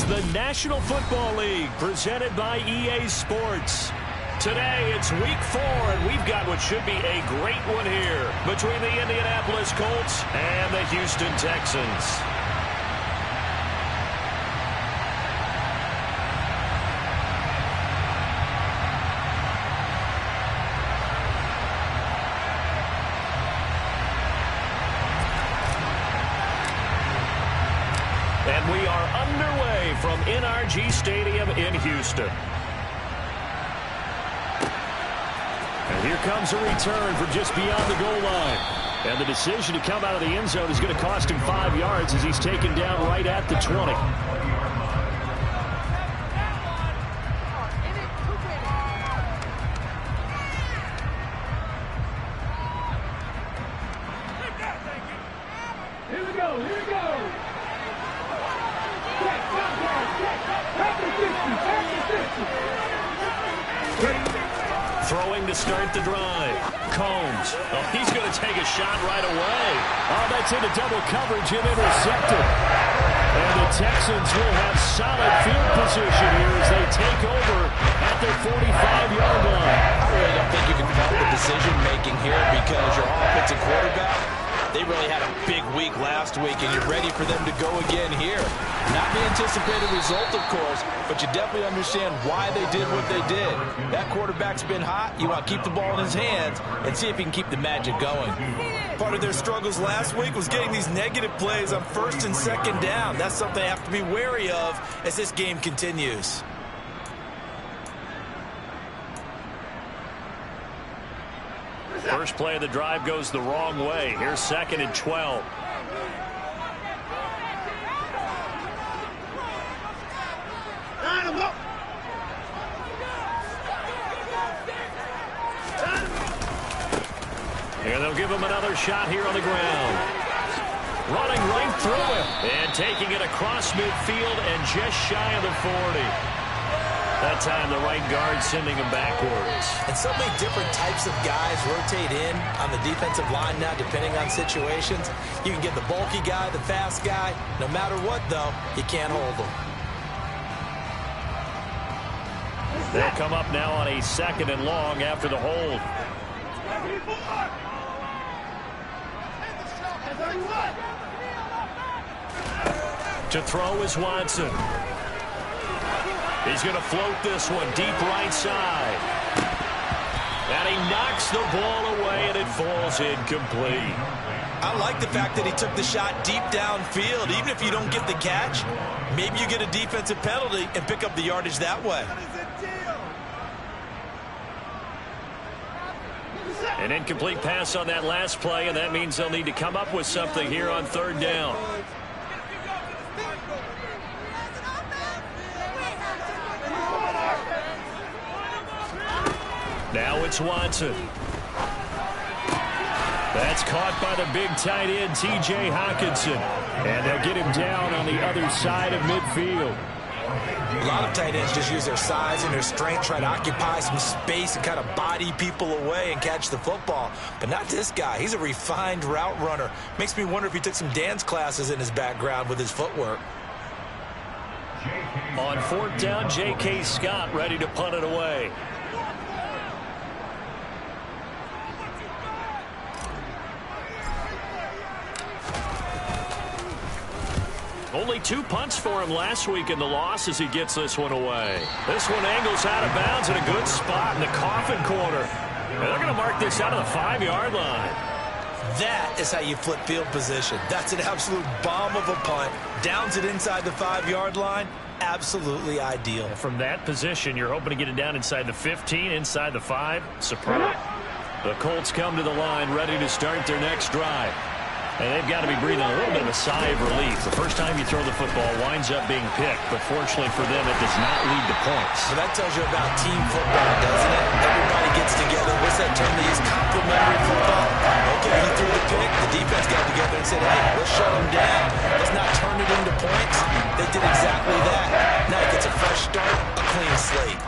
the National Football League, presented by EA Sports. Today, it's Week 4, and we've got what should be a great one here between the Indianapolis Colts and the Houston Texans. And we are underway from NRG Stadium in Houston. And here comes a return from just beyond the goal line. And the decision to come out of the end zone is going to cost him 5 yards as he's taken down right at the 20. Here we go, here we go. Throwing to start the drive. Combs. Oh, he's going to take a shot right away. Oh, that's into double coverage and intercepted. And the Texans will have solid field position here as they take over at their 45-yard line. I really don't think you can fault the decision-making here because your offensive quarterback, they really had a big week last week, and you're ready for them to go again here. Not the anticipated result, of course, but you definitely understand why they did what they did. That quarterback's been hot. You want to keep the ball in his hands and see if he can keep the magic going. Part of their struggles last week was getting these negative plays on first and second down. That's something they have to be wary of as this game continues. First play of the drive goes the wrong way. Here's 2nd and 12. And they'll give him another shot here on the ground. Running right through him. And taking it across midfield and just shy of the 40. That time, the right guard sending him backwards. And so many different types of guys rotate in on the defensive line now, depending on situations. You can get the bulky guy, the fast guy. No matter what, though, you can't hold them. They'll come up now on a 2nd and long after the hold. To throw is Watson. He's going to float this one deep right side. And he knocks the ball away, and it falls incomplete. I like the fact that he took the shot deep downfield. Even if you don't get the catch, maybe you get a defensive penalty and pick up the yardage that way. An incomplete pass on that last play, and that means they'll need to come up with something here on 3rd down. Now it's Watson. That's caught by the big tight end, T.J. Hockenson. And they'll get him down on the other side of midfield. A lot of tight ends just use their size and their strength, try to occupy some space and kind of body people away and catch the football. But not this guy. He's a refined route runner. Makes me wonder if he took some dance classes in his background with his footwork. On 4th down, J.K. Scott ready to punt it away. Only 2 punts for him last week in the loss as he gets this one away. This one angles out of bounds in a good spot in the coffin corner. And they're going to mark this out of the 5-yard line. That is how you flip field position. That's an absolute bomb of a punt. Downs it inside the 5-yard line. Absolutely ideal. From that position, you're hoping to get it down inside the 15, inside the 5. Superb. The Colts come to the line ready to start their next drive. And they've got to be breathing a little bit of a sigh of relief. The first time you throw the football winds up being picked, but fortunately for them, it does not lead to points. So that tells you about team football, doesn't it? Everybody gets together. What's that term they use? Complementary football. Okay, he threw the pick. The defense got together and said, hey, let's shut him down. Let's not turn it into points. They did exactly that. Now he gets a fresh start, a clean slate.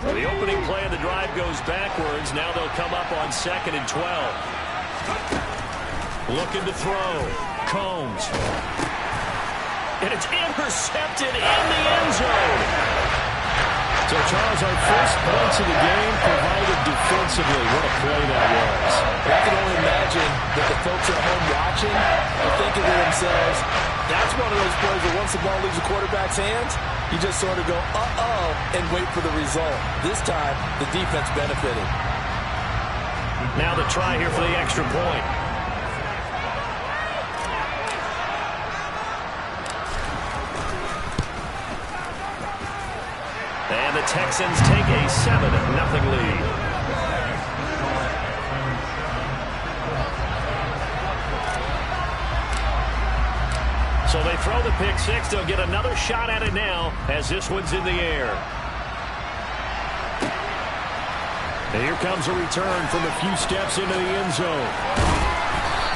Well, the opening play of the drive goes backwards. Now they'll come up on 2nd and 12. Looking to throw. Combs. And it's intercepted in the end zone. So, Charles, our first points of the game provided defensively. What a play that was. I can only imagine that the folks at home watching are thinking to themselves, that's one of those plays where once the ball leaves the quarterback's hands, you just sort of go, uh-oh, and wait for the result. This time, the defense benefited. Now the try here for the extra point. And the Texans take a 7-0 lead. So they throw the pick six. They'll get another shot at it now as this one's in the air. And here comes a return from a few steps into the end zone.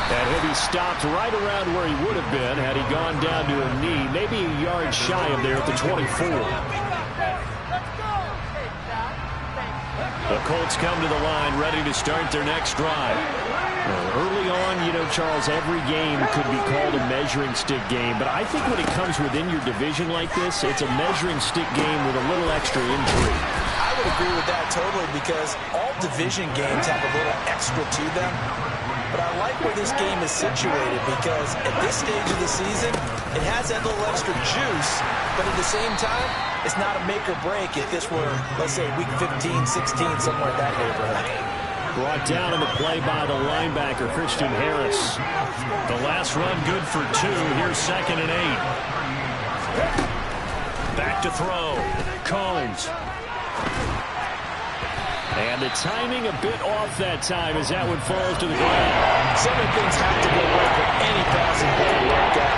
And he'll be stopped right around where he would have been had he gone down to a knee, maybe a yard shy of there at the 24. The Colts come to the line ready to start their next drive. Early on, you know, Charles, every game could be called a measuring stick game. But I think when it comes within your division like this, it's a measuring stick game with a little extra intrigue. I would agree with that totally because all division games have a little extra to them. But I like where this game is situated because at this stage of the season, it has that little extra juice. But at the same time, it's not a make or break if this were, let's say, week 15, 16, somewhere in that neighborhood. Brought down in the play by the linebacker, Christian Harris. The last run good for 2. Here's 2nd and 8. Back to throw. Combs. And the timing a bit off that time as that one falls to the ground. Some of the things have to go right for any passing play to work out.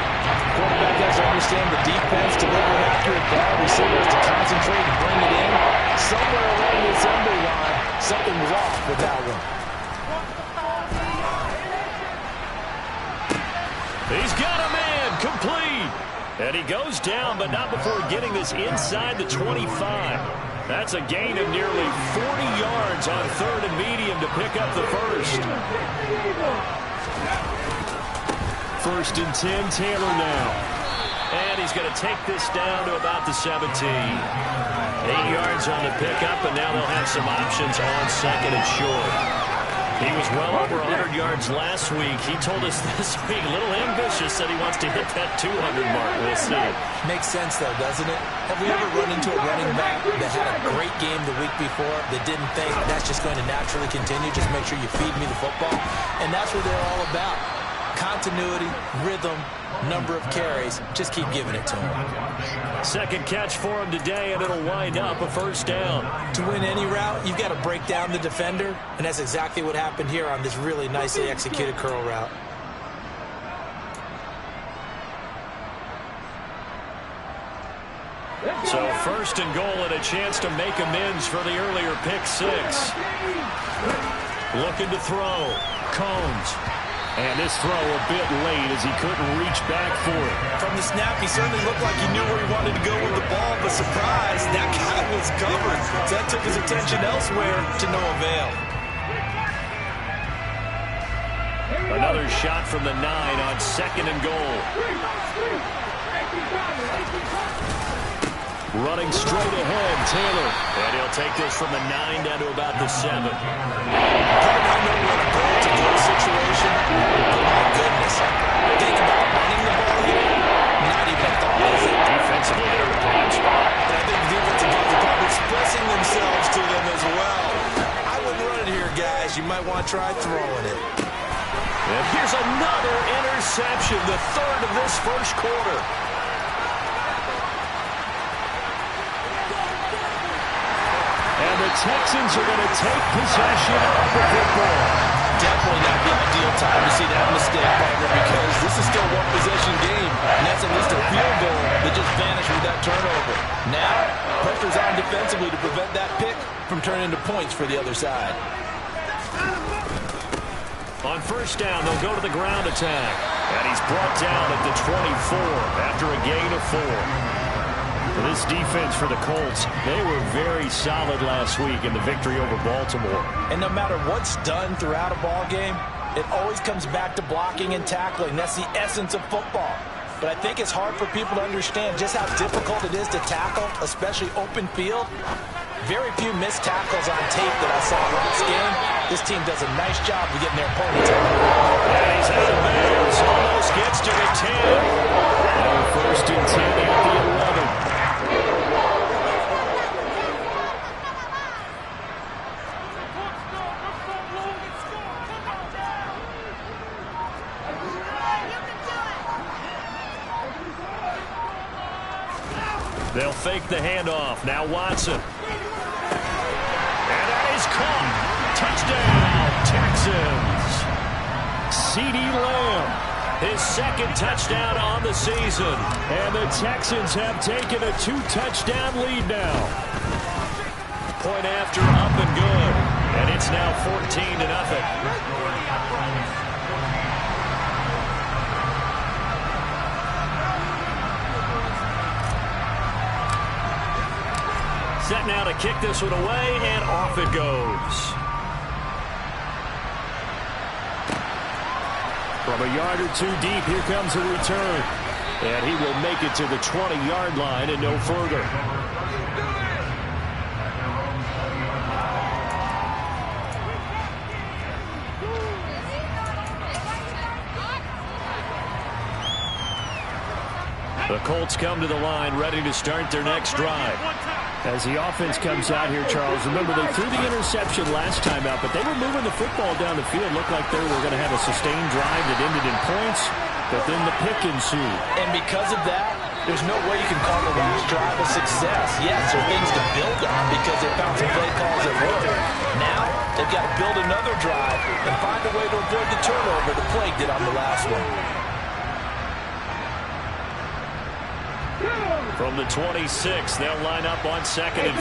Quarterback has to understand the defense, deliver an accurate ball, receivers to concentrate and bring it in. Somewhere along the assembly line, something was off with that one. He's got a man, complete. And he goes down, but not before getting this inside the 25. That's a gain of nearly 40 yards on 3rd and medium to pick up the first. 1st and 10, Taylor now. And he's going to take this down to about the 17. 8 yards on the pickup, and now they'll have some options on 2nd and short. He was well over 100 yards last week. He told us this week, a little ambitious, said he wants to hit that 200 mark. We'll see. Makes sense, though, doesn't it? Have we ever run into a running back that had a great game the week before that didn't think that's just going to naturally continue? Just make sure you feed me the football. And that's what they're all about. Continuity, rhythm, number of carries. Just keep giving it to him. 2nd catch for him today, and it'll wind up a 1st down. To win any route, you've got to break down the defender, and that's exactly what happened here on this really nicely executed curl route. So 1st and goal and a chance to make amends for the earlier pick six. Looking to throw. Combs. And this throw a bit late as he couldn't reach back for it. From the snap, he certainly looked like he knew where he wanted to go with the ball, but surprise, that guy was covered. So that took his attention elsewhere to no avail. Another shot from the 9 on 2nd and goal. Running straight ahead, Taylor. And he'll take this from the 9 down to about the 7. Probably know where to go to this situation. But my goodness, think about running the ball here. Not even a thought, is it? Defensively, they're in a bad spot. And I think the defensive guys are probably expressing themselves to them as well. I wouldn't run it here, guys. You might want to try throwing it. And here's another interception, the 3rd of this 1st quarter. And the Texans are going to take possession of the football. Definitely not the ideal time to see that mistake, partner, because this is still one possession game, and that's at least a field goal that just vanished with that turnover. Now, pressure's on defensively to prevent that pick from turning into points for the other side. On 1st down, they'll go to the ground attack. And he's brought down at the 24 after a gain of 4. This defense for the Colts, they were very solid last week in the victory over Baltimore. And no matter what's done throughout a ball game, It always comes back to blocking and tackling. That's the essence of football. But I think it's hard for people to understand just how difficult it is to tackle, especially open field. Very few missed tackles on tape that I saw last game. This team does a nice job of getting their opponents out. And he's out of bounds. Almost gets to the 10. And first and 10 at the 11. They'll fake the handoff. Now Watson. And that is caught. Touchdown, Texans. CeeDee Lamb, his second touchdown on the season. And the Texans have taken a 2-touchdown lead now. Point after, up and good. And it's now 14-0. Set now to kick this one away, and off it goes. From a yard or two deep, here comes a return. And he will make it to the 20-yard line and no further. The Colts come to the line, ready to start their next drive. As the offense comes out here, Charles, remember they threw the interception last time out, but they were moving the football down the field. Looked like they were going to have a sustained drive that ended in points, but then the pick ensued. And because of that, there's no way you can call the last drive a success. Yes, there are things to build on because they found some play calls that work. Now, they've got to build another drive and find a way to avoid the turnover the Plague did on the last one. From the 26, they'll line up on 2nd and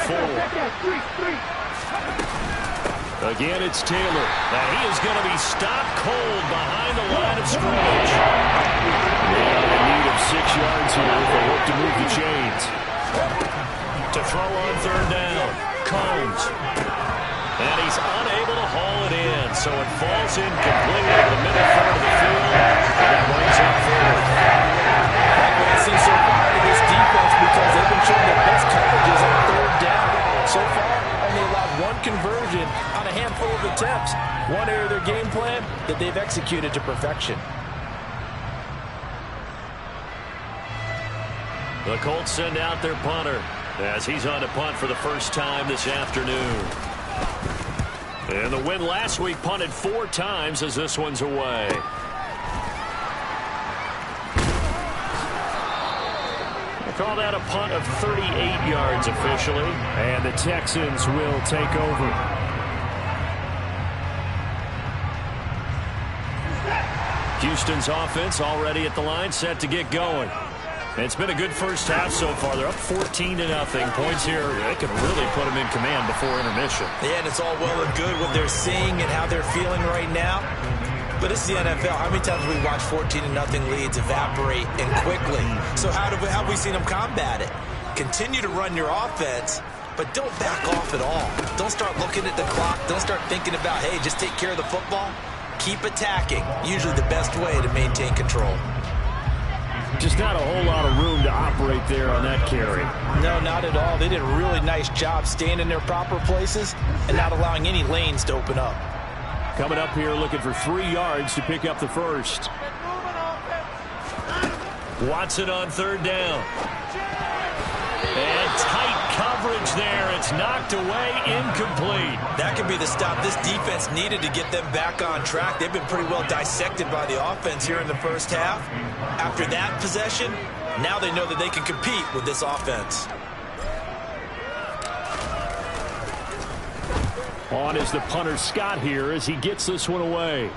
4. Again, it's Taylor. Now he is going to be stopped cold behind the line of scrimmage. They are in need of 6 yards here if they hope to move the chains. To throw on 3rd down, Combs. And he's unable to haul it in, so it falls incomplete over the middle third of the field. And that brings up 4th. So far to this defense because they've been showing their best coverages on 3rd down. So far, only allowed 1 conversion on a handful of attempts. One area of their game plan that they've executed to perfection. The Colts send out their punter as he's on to punt for the first time this afternoon. And the win last week punted 4 times as this one's away. Call that a punt of 38 yards officially. And the Texans will take over. Houston's offense already at the line, set to get going. And it's been a good first half so far. They're up 14-0. Points here, they can really put them in command before intermission. Yeah, and it's all well and good what they're seeing and how they're feeling right now. But it's the NFL. How many times have we watched 14-0 leads evaporate and quickly? So how have we seen them combat it? Continue to run your offense, but don't back off at all. Don't start looking at the clock. Don't start thinking about, hey, just take care of the football. Keep attacking. Usually the best way to maintain control. Just not a whole lot of room to operate there on that carry. No, not at all. They did a really nice job staying in their proper places and not allowing any lanes to open up. Coming up here looking for 3 yards to pick up the first. Watson on 3rd down. And tight coverage there. It's knocked away, incomplete. That could be the stop this defense needed to get them back on track. They've been pretty well dissected by the offense here in the first half. After that possession, now they know that they can compete with this offense. On is the punter Scott here as he gets this one away.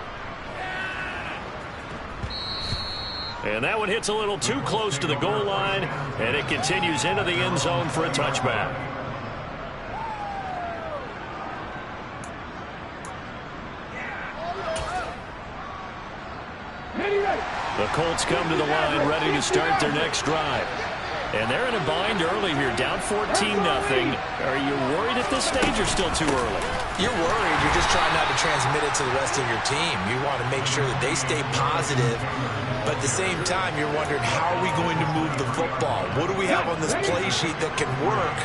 And that one hits a little too close to the goal line, and it continues into the end zone for a touchback. The Colts come to the line ready to start their next drive. And they're in a bind early here, down 14-0. Are you worried at this stage or still too early? You're worried. You're just trying not to transmit it to the rest of your team. You want to make sure that they stay positive, but at the same time, you're wondering, how are we going to move the football? What do we have on this play sheet that can work?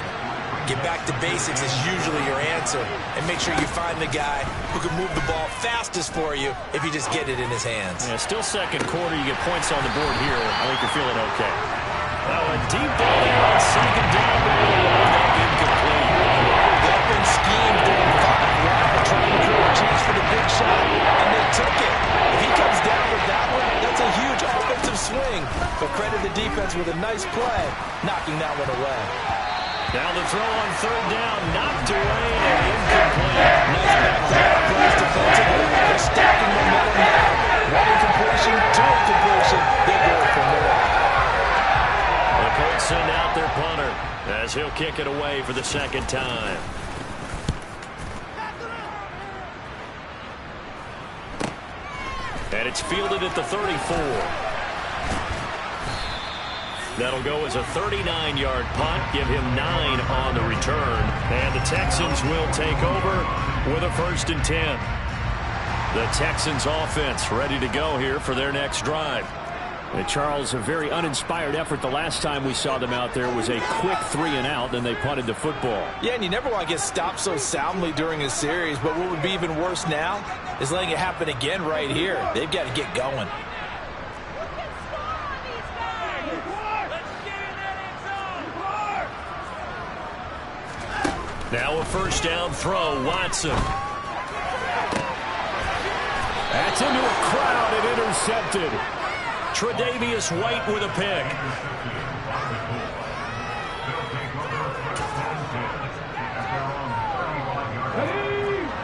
Get back to basics is usually your answer, and make sure you find the guy who can move the ball fastest for you if you just get it in his hands. Yeah, still second quarter. You get points on the board here. I think you're feeling okay. Now a deep ball there on second down. Incomplete. They've been schemed during 5 wide, trying to create a chance for the big shot, and they took it. If he comes down with that one, that's a huge offensive swing. But credit the defense with a nice play, knocking that one away. Now the throw on third down, knocked away and incomplete. Nice back-to-back plays defensively. They're stacking momentum now. One incompletion, 2 incompletion. They're going for more. The Colts send out their punter as he'll kick it away for the second time. And it's fielded at the 34. That'll go as a 39-yard punt, give him 9 on the return. And the Texans will take over with a 1st and 10. The Texans offense ready to go here for their next drive. And Charles, a very uninspired effort. The last time we saw them out there was a quick 3-and-out, then they punted the football. Yeah, and you never want to get stopped so soundly during a series, but what would be even worse now is letting it happen again right here. They've got to get going. Now a 1st down throw, Watson. That's into a crowd and intercepted. Tre'Davious White with a pick.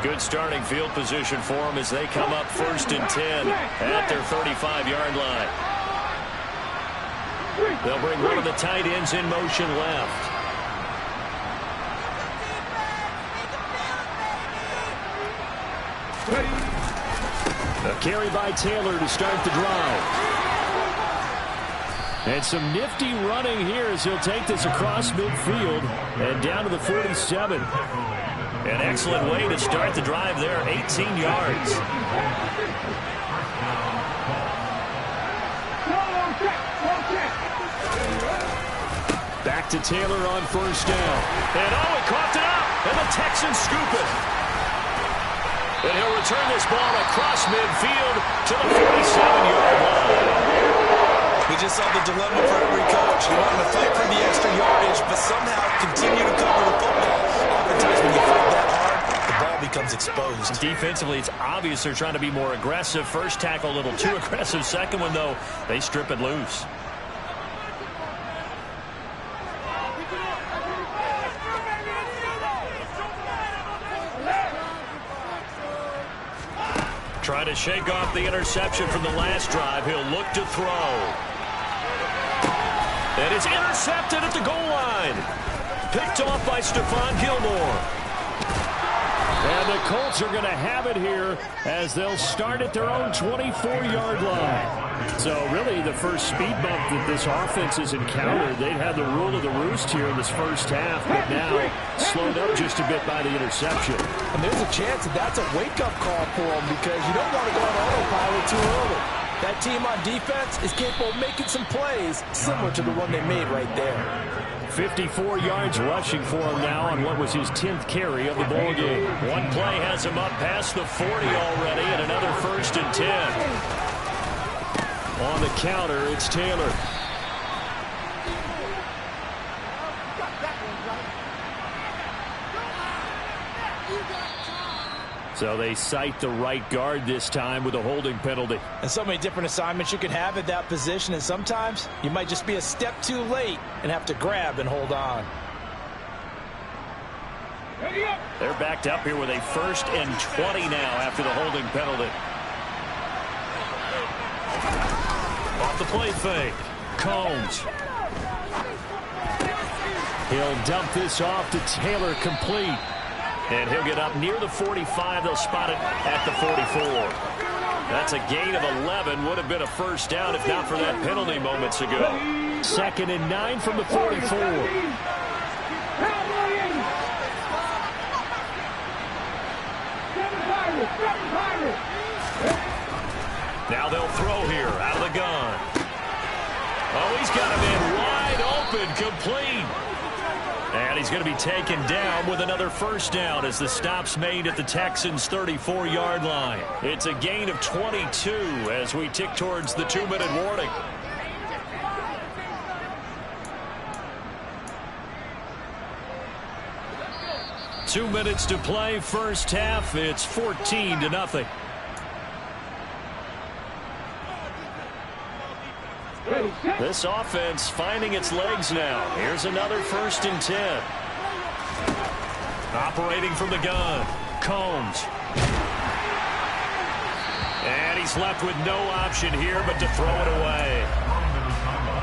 Good starting field position for them as they come up 1st and 10 at their 35-yard line. They'll bring one of the tight ends in motion left. A carry by Taylor to start the drive. And some nifty running here as he'll take this across midfield and down to the 47. An excellent way to start the drive there, 18 yards. Back to Taylor on 1st down. And oh, he coughed it up, and the Texans scoop it. And he'll return this ball across midfield to the 47-yard line. We just saw the dilemma for every coach. You want to fight for the extra yardage, but somehow continue to cover the football. Oftentimes when you fight that hard, the ball becomes exposed. Defensively, it's obvious they're trying to be more aggressive. First tackle a little too aggressive. Second one, though, they strip it loose. Trying to shake off the interception from the last drive. He'll look to throw. And it's intercepted at the goal line. Picked off by Stephon Gilmore. And the Colts are going to have it here as they'll start at their own 24-yard line. So really the first speed bump that this offense has encountered. They'd had the rule of the roost here in this first half, but now slowed up just a bit by the interception. And there's a chance that that's a wake-up call for them because you don't want to go on autopilot too early. That team on defense is capable of making some plays similar to the one they made right there. 54 yards rushing for him now on what was his 10th carry of the ball game. One play has him up past the 40 already, and another 1st and 10. On the counter, it's Taylor. So they cite the right guard this time with a holding penalty. And so many different assignments you can have at that position, and sometimes you might just be a step too late and have to grab and hold on. They're backed up here with a 1st and 20 now after the holding penalty. Off the play fake. Combs. He'll dump this off to Taylor, complete. And he'll get up near the 45. They'll spot it at the 44. That's a gain of 11. Would have been a first down if not for that penalty moments ago. 2nd and 9 from the 44. Now they'll throw here out of the gun. Oh, he's got him in wide open, complete. And he's going to be taken down with another first down as the stop's made at the Texans' 34-yard line. It's a gain of 22 as we tick towards the 2-minute warning. Two minutes to play, first half. It's 14-0. This offense finding its legs now. Here's another 1st and 10. Operating from the gun, Combs. And he's left with no option here but to throw it away.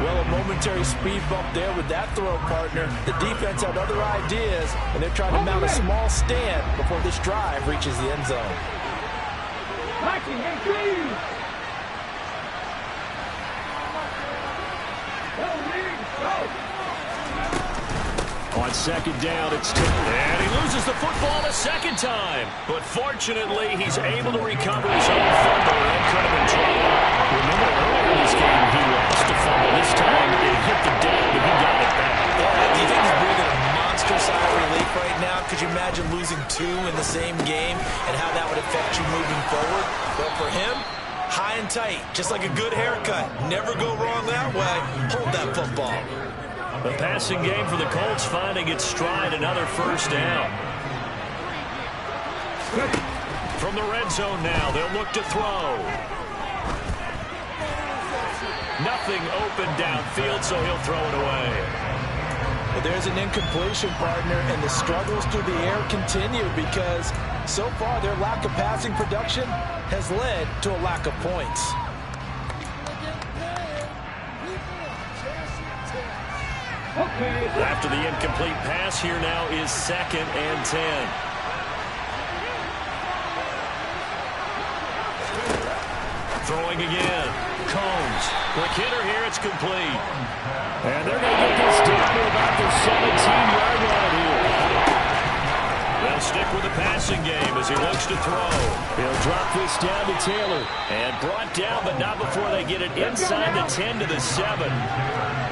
Well, a momentary speed bump there with that throw, partner. The defense had other ideas, and they're trying to mount a small stand before this drive reaches the end zone. On 2nd down, it's tipped. And he loses the football a second time. But fortunately, he's able to recover his own fumble and could have been trouble. Remember earlier in this game, he lost a fumble. This time, it hit the deck, but he got it back. Yeah, do you think he's breathing a monster sigh of relief right now? Could you imagine losing 2 in the same game and how that would affect you moving forward? Well, for him, high and tight, just like a good haircut. Never go wrong that way. Hold that football. The passing game for the Colts finding its stride, another first down. From the red zone now, they'll look to throw. Nothing open downfield, so he'll throw it away. Well, there's an incompletion, partner, and the struggles through the air continue because so far their lack of passing production has led to a lack of points. After the incomplete pass, here now is 2nd and 10. Throwing again. Combs. Quick hitter here. It's complete. And they're going to get this down to about the 17-yard line here. They'll stick with the passing game as he looks to throw. He'll drop this down to Taylor. And brought down, but not before they get it inside the 10 to the 7.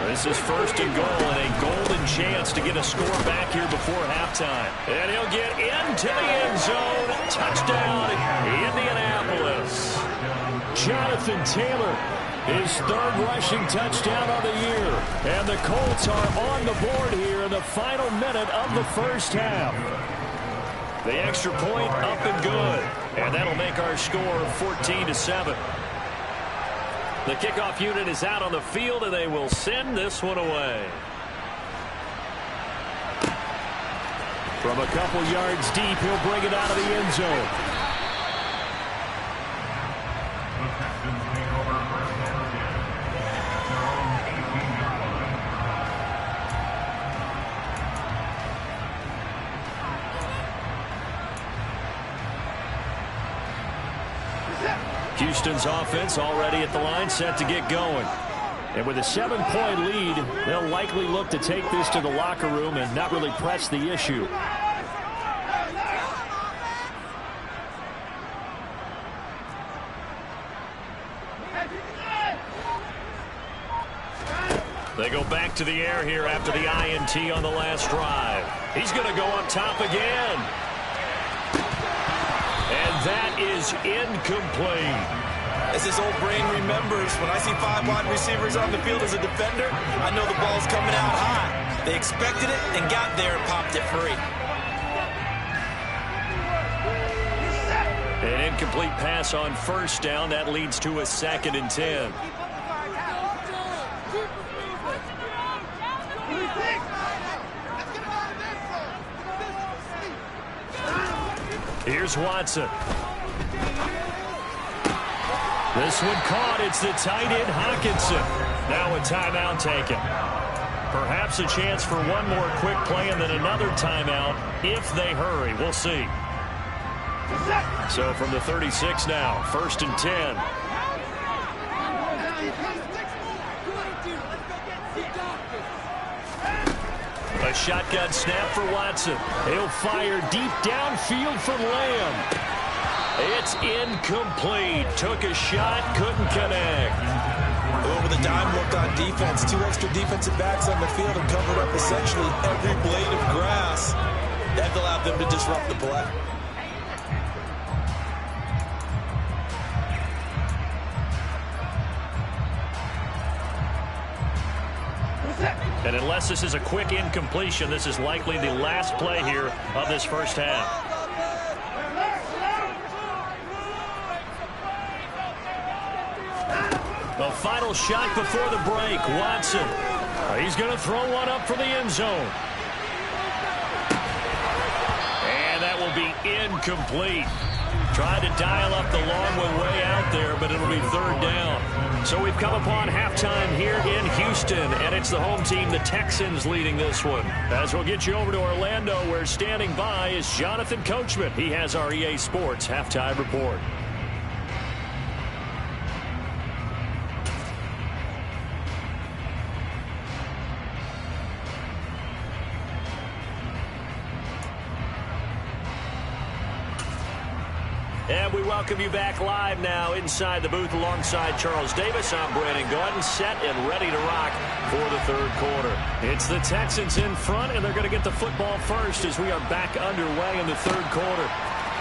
This is 1st and goal and a golden chance to get a score back here before halftime. And he'll get into the end zone. Touchdown, Indianapolis. Jonathan Taylor, his 3rd rushing touchdown of the year. And the Colts are on the board here in the final minute of the first half. The extra point up and good. And that'll make our score 14-7. The kickoff unit is out on the field, and they will send this one away. From a couple yards deep, he'll bring it out of the end zone. Houston's offense already at the line, set to get going. And with a 7-point lead, they'll likely look to take this to the locker room and not really press the issue. They go back to the air here after the INT on the last drive. He's going to go up top again. And that is incomplete. As his old brain remembers, when I see 5 wide receivers on the field as a defender, I know the ball's coming out high. They expected it and got there and popped it free. An incomplete pass on 1st down. That leads to a 2nd and 10. Here's Watson. This one caught. It's the tight end, Hawkinson. Now a timeout taken. Perhaps a chance for one more quick play and then another timeout if they hurry. We'll see. So from the 36 now, 1st and 10. A shotgun snap for Watson. He'll fire deep downfield for Lamb. It's incomplete. Took a shot, couldn't connect. Over the dime look on defense. 2 extra defensive backs on the field and covered up essentially every blade of grass. That allowed them to disrupt the play. And unless this is a quick incompletion, this is likely the last play here of this first half. The final shot before the break. Watson. He's going to throw one up for the end zone. And that will be incomplete. Tried to dial up the long one way out there, but it'll be 3rd down. So we've come upon halftime here in Houston, and it's the home team, the Texans, leading this one. As we'll get you over to Orlando, where standing by is Jonathan Coachman. He has our EA Sports halftime report. And we welcome you back live now inside the booth alongside Charles Davis. I'm Brandon Gordon, set and ready to rock for the 3rd quarter. It's the Texans in front, and they're going to get the football first as we are back underway in the 3rd quarter.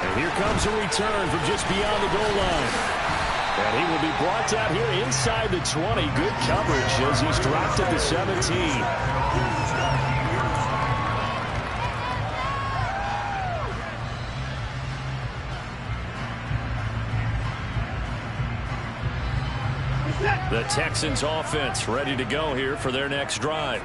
And here comes a return from just beyond the goal line. And he will be brought down here inside the 20. Good coverage as he's dropped at the 17. The Texans offense ready to go here for their next drive.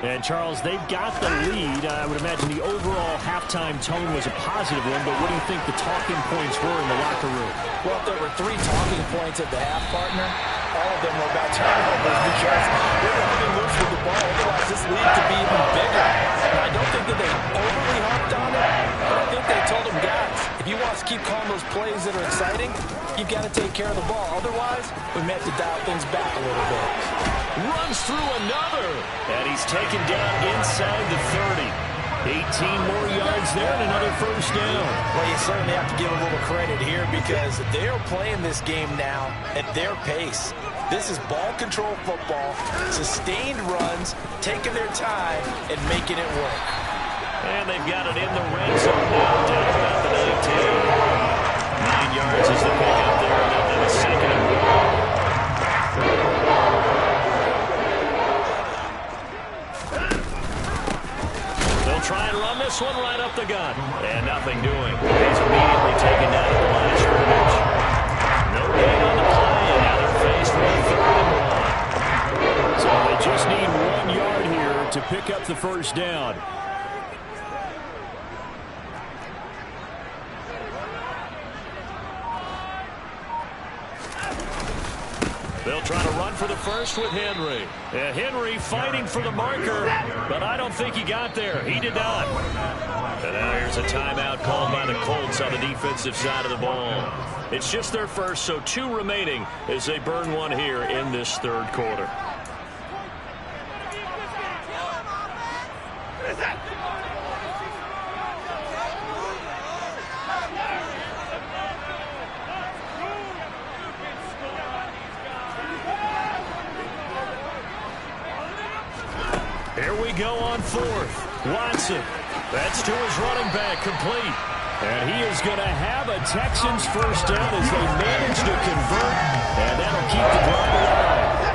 And, Charles, they've got the lead. I would imagine the overall halftime tone was a positive one, but what do you think the talking points were in the locker room? Well, if there were 3 talking points at the half, partner, all of them were about turnovers because they were running loose with the ball. Otherwise, this lead could be even bigger. And I don't think that they overly harped on it, but I think they told them, guys, if you want us to keep calling those plays that are exciting, you've got to take care of the ball. Otherwise, we may have to dial things back a little bit. Runs through another. And he's taken down inside the 30. 18 more yards there and another first down. Well, you certainly have to give a little credit here because they're playing this game now at their pace. This is ball control football, sustained runs, taking their time, and making it work. And they've got it in the red zone now, down about the 19. 9 yards is the pickup there, and then a 2nd and 1. They'll try and run this one right up the gut. And nothing doing. He's immediately taken down at the line of scrimmage. No gain on the play, and now they're faced with a 3rd and 1. So they just need 1 yard here to pick up the first down. They'll try to run for the first with Henry. And Henry fighting for the marker, but I don't think he got there. He did not. And now here's a timeout called by the Colts on the defensive side of the ball. It's just their first, so 2 remaining as they burn one here in this 3rd quarter. Here we go on 4th. Watson. That's to his running back, complete. And he is going to have a Texans first down as they manage to convert. And that'll keep the drive alive.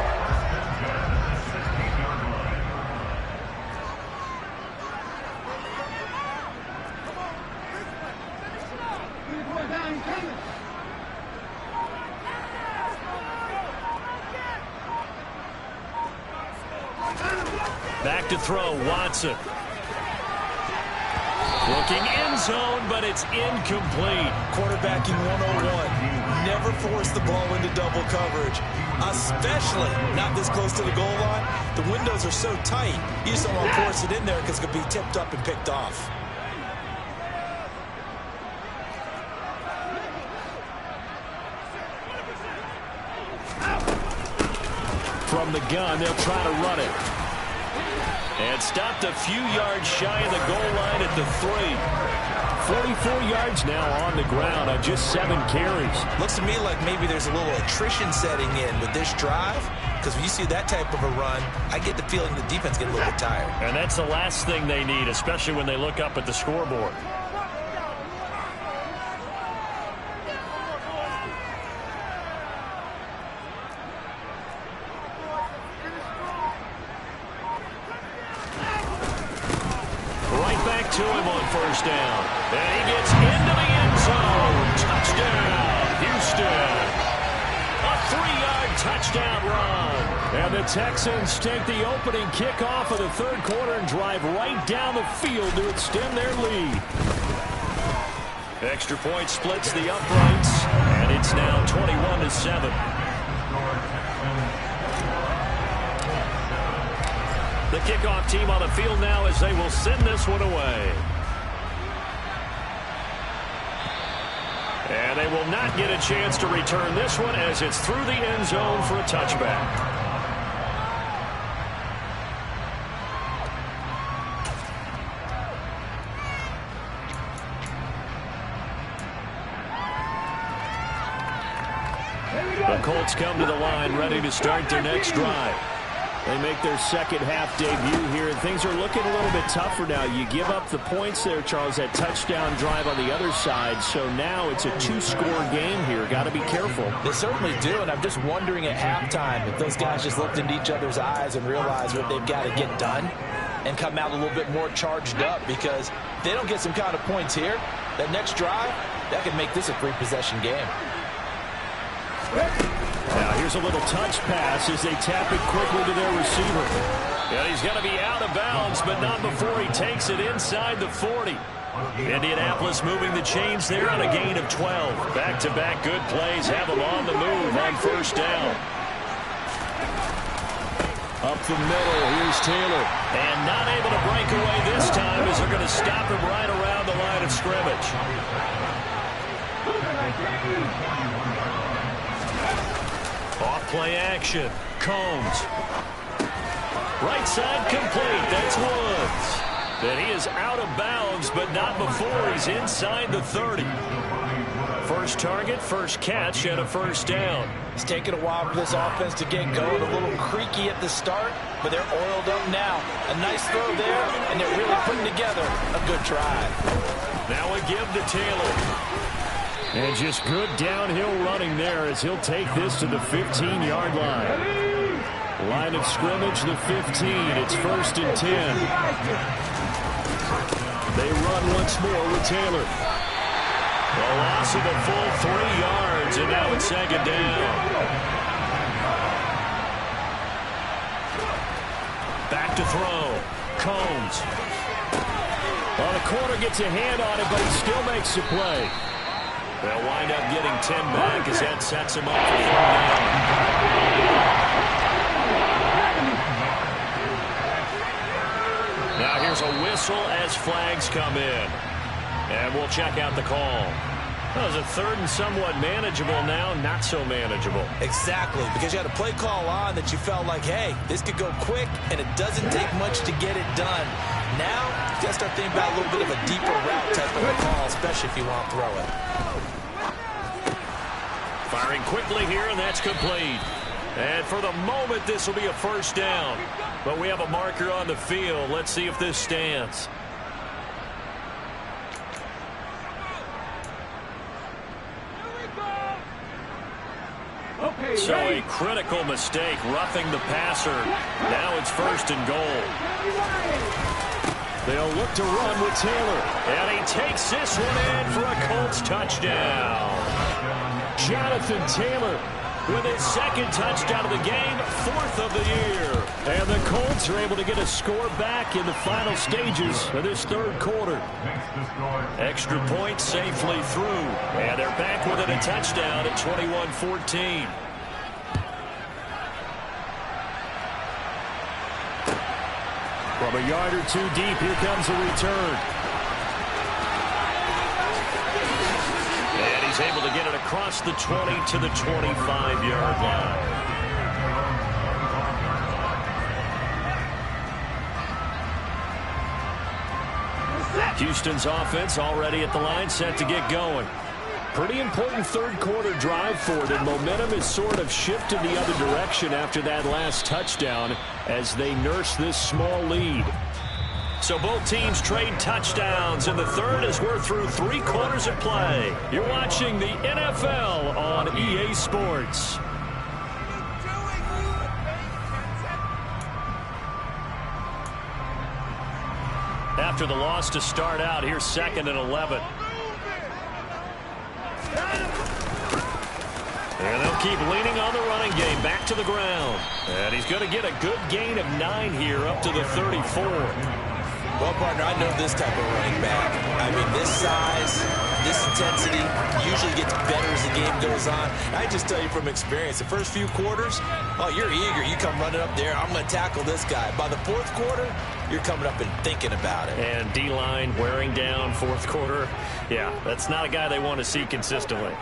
Back to throw, Watson. Looking end zone, but it's incomplete. Quarterbacking 101. Never force the ball into double coverage, especially not this close to the goal line. The windows are so tight, you just don't want to force it in there because it could be tipped up and picked off. From the gun, they'll try to run it. And stopped a few yards shy of the goal line at the 3. 44 yards now on the ground on just 7 carries. Looks to me like maybe there's a little attrition setting in with this drive, because when you see that type of a run, I get the feeling the defense get a little bit tired. And that's the last thing they need, especially when they look up at the scoreboard. To him on first down. And he gets into the end zone. Touchdown, Houston. A 3-yard touchdown run. And the Texans take the opening kickoff of the third quarter and drive right down the field to extend their lead. Extra point splits the uprights, and it's now 21-7. The kickoff team on the field now as they will send this one away. And they will not get a chance to return this one as it's through the end zone for a touchback. The Colts come to the line ready to start their next drive. They make their second half debut here, and things are looking a little bit tougher now. You give up the points there, Charles, that touchdown drive on the other side. So now it's a 2-score game here. Got to be careful. They certainly do, and I'm just wondering at halftime if those guys just looked into each other's eyes and realized what they've got to get done and come out a little bit more charged up, because if they don't get some kind of points here, that next drive, that could make this a 3-possession game. Now here's a little touch pass as they tap it quickly to their receiver. And he's going to be out of bounds, but not before he takes it inside the 40. Indianapolis moving the chains there on a gain of 12. Back-to-back good plays have them on the move on first down. Up the middle, here's Taylor. And not able to break away this time as they're going to stop him right around the line of scrimmage. Off play action. Combs. Right side complete. That's Woods. And he is out of bounds, but not before he's inside the 30. First target, first catch, and a first down. It's taken a while for this offense to get going. A little creaky at the start, but they're oiled up now. A nice throw there, and they're really putting together a good drive. Now a give to Taylor. And just good downhill running there as he'll take this to the 15-yard line. Line of scrimmage, the 15. It's 1st and 10. They run once more with Taylor. A loss of a full 3 yards, and now it's 2nd down. Back to throw. Combs. Well, the corner gets a hand on it, but he still makes the play. They'll wind up getting 10 back as that sets him up for 3rd down. Now here's a whistle as flags come in. And we'll check out the call. Well, it's a 3rd and somewhat manageable now, not so manageable. Exactly, because you had a play call on that you felt like, hey, this could go quick, and it doesn't take much to get it done. Now, you got to start thinking about a little bit of a deeper route type of a call, especially if you want to throw it. Firing quickly here, and that's complete. And for the moment, this will be a 1st down. But we have a marker on the field. Let's see if this stands. So a critical mistake, roughing the passer. Now it's 1st and goal. They'll look to run with Taylor. And he takes this one in for a Colts touchdown. Jonathan Taylor with his second touchdown of the game, 4th of the year. And the Colts are able to get a score back in the final stages of this third quarter. Extra point safely through. And they're back within a touchdown at 21-14. From a yard or two deep, here comes a return. And he's able to get it across the 20 to the 25-yard line. Houston's offense already at the line, set to get going. Pretty important third quarter drive for them. Momentum has sort of shifted the other direction after that last touchdown as they nurse this small lead. So both teams trade touchdowns in the third as we're through 3 quarters of play. You're watching the NFL on EA Sports. After the loss to start out, here's 2nd and 11. And they'll keep leaning on the running game back to the ground. And he's going to get a good gain of 9 here up to the 34. Well, partner, I know this type of running back. I mean, this size, this intensity usually gets better as the game goes on. I just tell you from experience, the first few quarters, oh, you're eager. You come running up there, I'm going to tackle this guy. By the 4th quarter, you're coming up and thinking about it. And D-line wearing down 4th quarter. Yeah, that's not a guy they want to see consistently.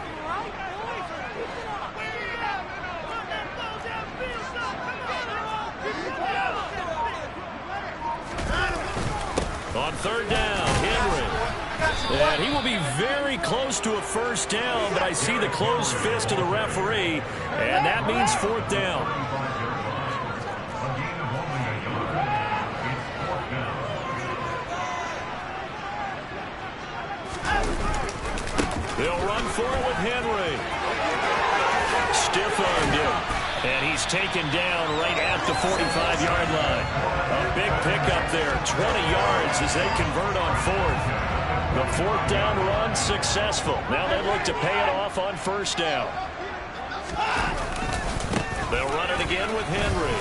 On 3rd down, Henry. And he will be very close to a first down, but I see the closed fist of the referee, and that means 4th down. They'll run forward with Henry. Stiff-armed him. And he's taken down right at the 45-yard line. A big pickup there, 20 yards as they convert on 4th. The 4th down run successful. Now they look to pay it off on 1st down. They'll run it again with Henry.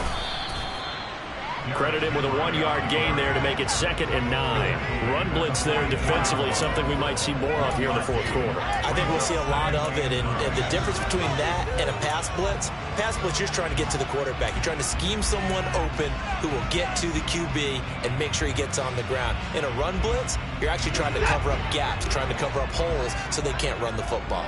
Credit him with a 1-yard gain there to make it 2nd and 9. Run blitz there defensively, something we might see more of here in the 4th quarter. I think we'll see a lot of it, and the difference between that and a pass blitz, you're trying to get to the quarterback. You're trying to scheme someone open who will get to the QB and make sure he gets on the ground. In a run blitz, you're actually trying to cover up gaps, trying to cover up holes so they can't run the football.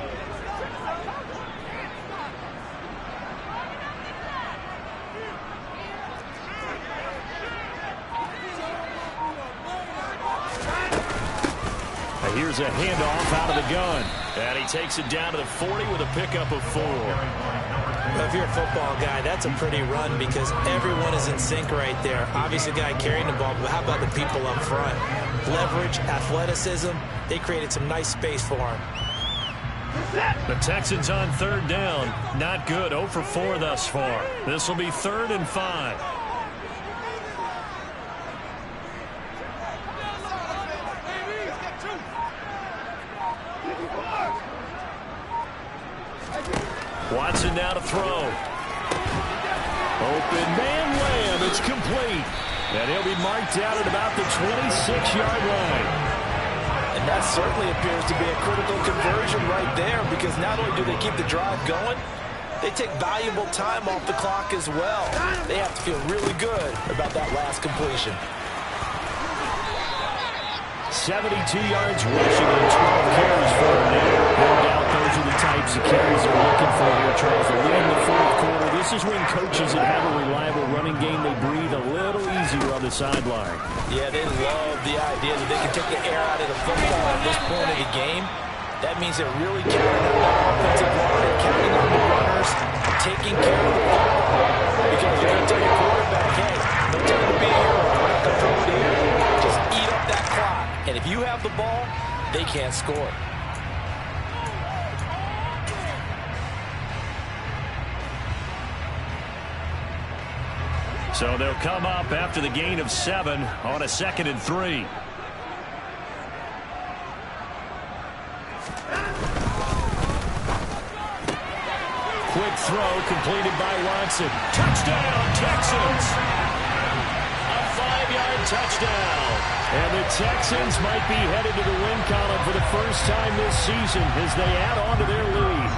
Here's a handoff out of the gun. And he takes it down to the 40 with a pickup of 4. Well, if you're a football guy, that's a pretty run because everyone is in sync right there. Obviously, the guy carrying the ball, but how about the people up front? Leverage, athleticism, they created some nice space for him. The Texans on 3rd down. Not good, 0 for 4 thus far. This will be 3rd and 5. Watson now to throw. Open man Lamb. It's complete. And he'll be marked out at about the 26-yard line. And that certainly appears to be a critical conversion right there because not only do they keep the drive going, they take valuable time off the clock as well. They have to feel really good about that last completion. 72 yards rushing and 12 carries for him now. No doubt those are the types of carries they're looking for here, Charles. They're leading the 4th quarter. This is when coaches that have a reliable running game, they breathe a little easier on the sideline. Yeah, they love the idea that they can take the air out of the football at this point of the game. That means they're really counting on the offensive line, counting on the runners, taking care of the football. Because you're going to tell your quarterback, hey, no time to be here. We're not going to throw it here. Just eat up that clock. And if you have the ball, they can't score. So they'll come up after the gain of 7 on a 2nd and 3. quick throw completed by Watson. Touchdown, Texans! A 5-yard touchdown. And the Texans might be headed to the win column for the first time this season as they add on to their lead.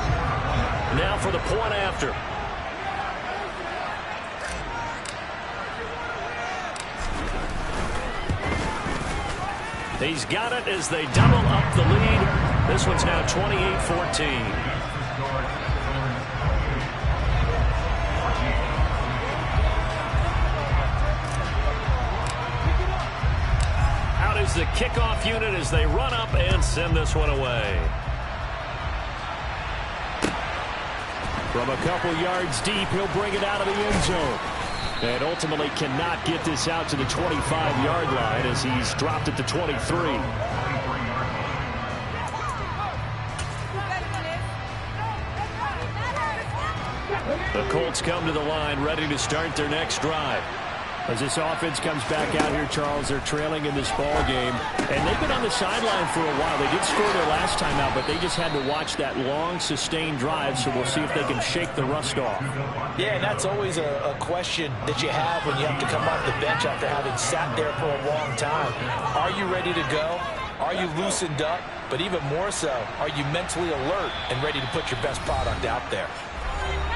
Now for the point after. He's got it as they double up the lead. This one's now 28-14. The kickoff unit as they run up and send this one away. From a couple yards deep, he'll bring it out of the end zone. And ultimately cannot get this out to the 25-yard line as he's dropped it to 23. The Colts come to the line ready to start their next drive. As this offense comes back out here, Charles, they're trailing in this ball game. And they've been on the sideline for a while. They did score their last time out, but they just had to watch that long, sustained drive, so we'll see if they can shake the rust off. Yeah, and that's always a question that you have when you have to come off the bench after having sat there for a long time. Are you ready to go? Are you loosened up? But even more so, are you mentally alert and ready to put your best product out there?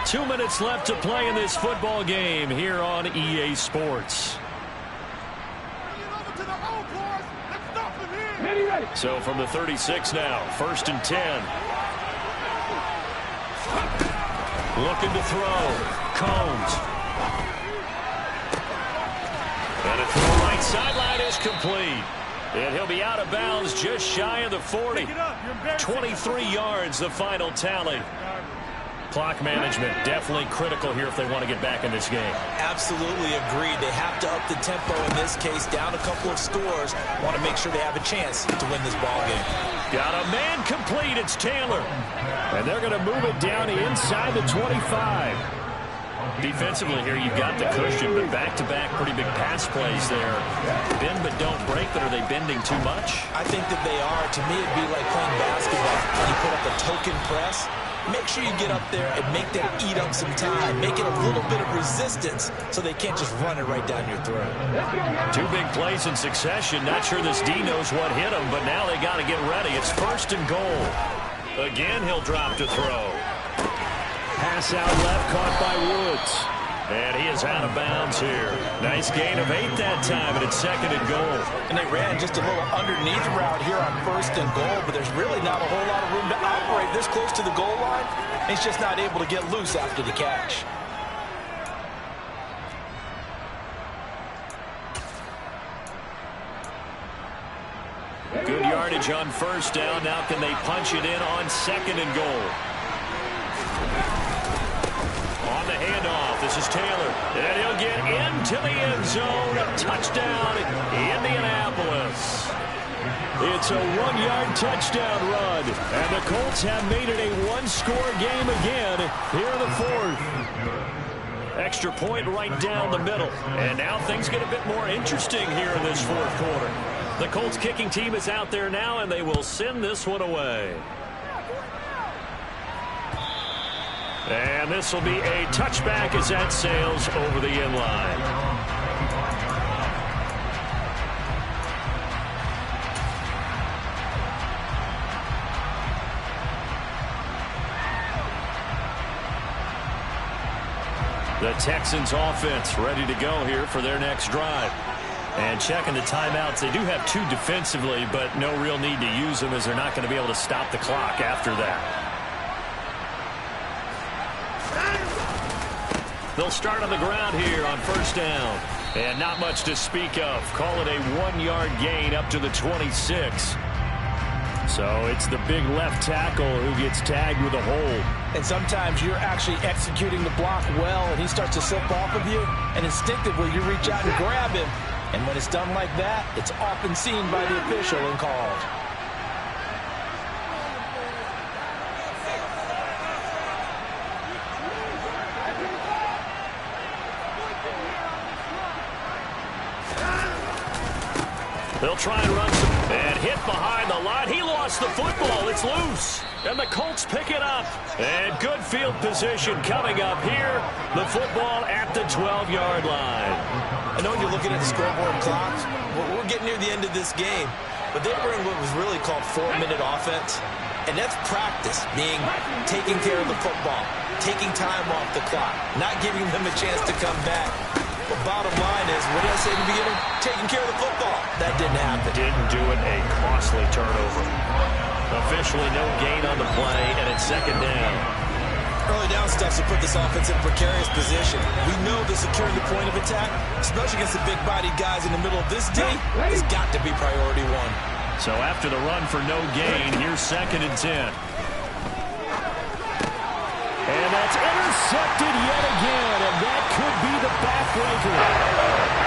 2 minutes left to play in this football game here on EA Sports. So from the 36 now, 1st and 10. Looking to throw. Combs. And a throw right sideline is complete. And he'll be out of bounds just shy of the 40. 23 yards, the final tally. Clock management definitely critical here if they want to get back in this game. Absolutely agreed. They have to up the tempo in this case, down a couple of scores. Want to make sure they have a chance to win this ball game. Got a man complete. It's Taylor. And they're going to move it down inside the 25. Defensively here, you've got the cushion, but back-to-back pretty big pass plays there. Bend but don't break, but are they bending too much? I think that they are. To me, it'd be like playing basketball. When you put up a token press, make sure you get up there and make them eat up some time. Make it a little bit of resistance so they can't just run it right down your throat. 2 big plays in succession. Not sure this D knows what hit him, but now they got to get ready. It's 1st and goal. Again, he'll drop to throw. Pass out left, caught by Woods. And he is out of bounds here. Nice gain of 8 that time, and it's 2nd and goal. And they ran just a little underneath route here on 1st and goal, but there's really not a whole lot of room to operate this close to the goal line. He's just not able to get loose after the catch. Good yardage on 1st down. Now can they punch it in on 2nd and goal? On the handoff, this is Taylor. And he'll get into the end zone. Touchdown, Indianapolis. It's a 1-yard touchdown run. And the Colts have made it a 1-score game again here in the 4th. Extra point right down the middle. And now things get a bit more interesting here in this 4th quarter. The Colts kicking team is out there now, and they will send this one away. And this will be a touchback as that sails over the end line. The Texans offense ready to go here for their next drive. And checking the timeouts, they do have 2 defensively, but no real need to use them as they're not going to be able to stop the clock after that. They'll start on the ground here on 1st down. And not much to speak of. Call it a 1-yard gain up to the 26. So it's the big left tackle who gets tagged with a hold. And sometimes you're actually executing the block well, and he starts to slip off of you, and instinctively you reach out and grab him. And when it's done like that, it's often seen by the official and called. They'll try and run some and hit behind the line. He lost the football. It's It's loose, and the Colts pick it up. And good field position coming up here. The football at the 12-yard line. I know you're looking at the scoreboard clock. We're getting near the end of this game, but they bring what was really called 4-minute offense, and that's practice, being taking care of the football, taking time off the clock, not giving them a chance to come back. But bottom line is, what did I say in the beginning? Taking care of the football. That didn't happen. Didn't do it. A costly turnover. Officially no gain on the play, and it's second down. Early down stuff to put this offense in a precarious position. We know that securing the point of attack, especially against the big-bodied guys in the middle of this D, has got to be priority one. So after the run for no gain, here's second and 10. And that's intercepted yet again, and that could be the backbreaker.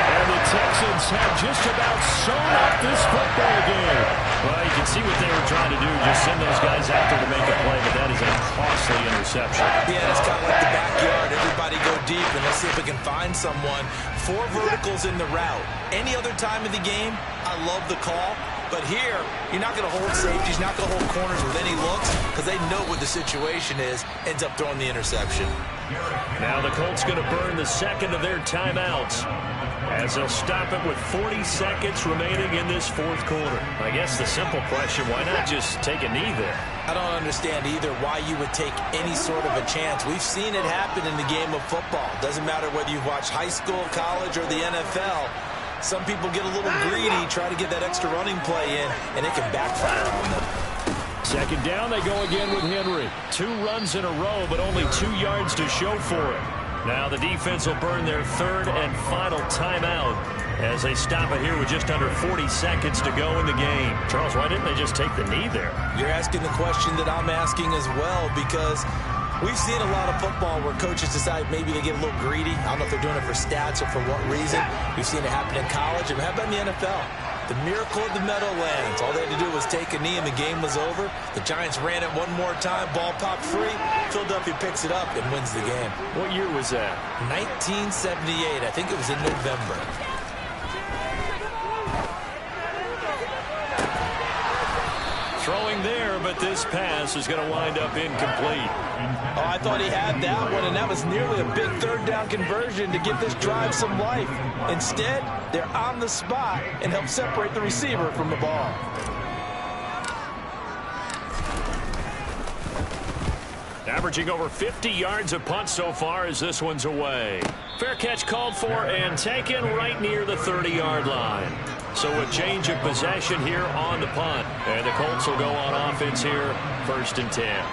And the Texans have just about sewn up this football game. Well, you can see what they were trying to do, just send those guys out there to make a play, but that is a costly interception. Yeah, it's kind of like the backyard. Everybody go deep, and let's see if we can find someone. 4 verticals in the route. Any other time of the game, I love the call. But here, you're not going to hold safeties, not going to hold corners with any looks, because they know what the situation is, ends up throwing the interception. Now the Colts going to burn the second of their timeouts as they'll stop it with 40 seconds remaining in this fourth quarter. I guess the simple question, why not just take a knee there? I don't understand either why you would take any sort of a chance. We've seen it happen in the game of football. Doesn't matter whether you've watched high school, college, or the NFL. Some people get a little greedy, try to get that extra running play in, and it can backfire on them. Second down, they go again with Henry. 2 runs in a row, but only 2 yards to show for it. Now the defense will burn their third and final timeout as they stop it here with just under 40 seconds to go in the game. Charles, why didn't they just take the knee there? You're asking the question that I'm asking as well, because we've seen a lot of football where coaches decide maybe they get a little greedy. I don't know if they're doing it for stats or for what reason. We've seen it happen in college, and how about in the NFL? The miracle of the Meadowlands. All they had to do was take a knee, and the game was over. The Giants ran it one more time. Ball popped free. Philadelphia picks it up and wins the game. What year was that? 1978. I think it was in November. Throwing there, but this pass is going to wind up incomplete. Oh, I thought he had that one, and that was nearly a big third down conversion to give this drive some life. Instead, they're on the spot and help separate the receiver from the ball. Averaging over 50 yards a punt so far as this one's away. Fair catch called for and taken right near the 30-yard line. So a change of possession here on the punt. And the Colts will go on offense here, first and 10.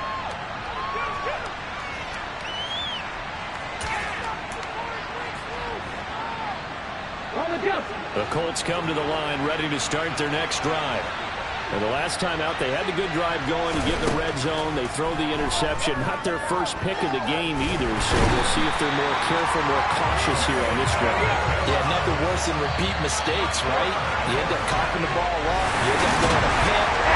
The Colts come to the line ready to start their next drive. And the last time out, they had the good drive going to get in the red zone. They throw the interception. Not their first pick of the game either, so we'll see if they're more careful, more cautious here on this one. Yeah, nothing worse than repeat mistakes, right? You end up copping the ball off. You end up going to pit.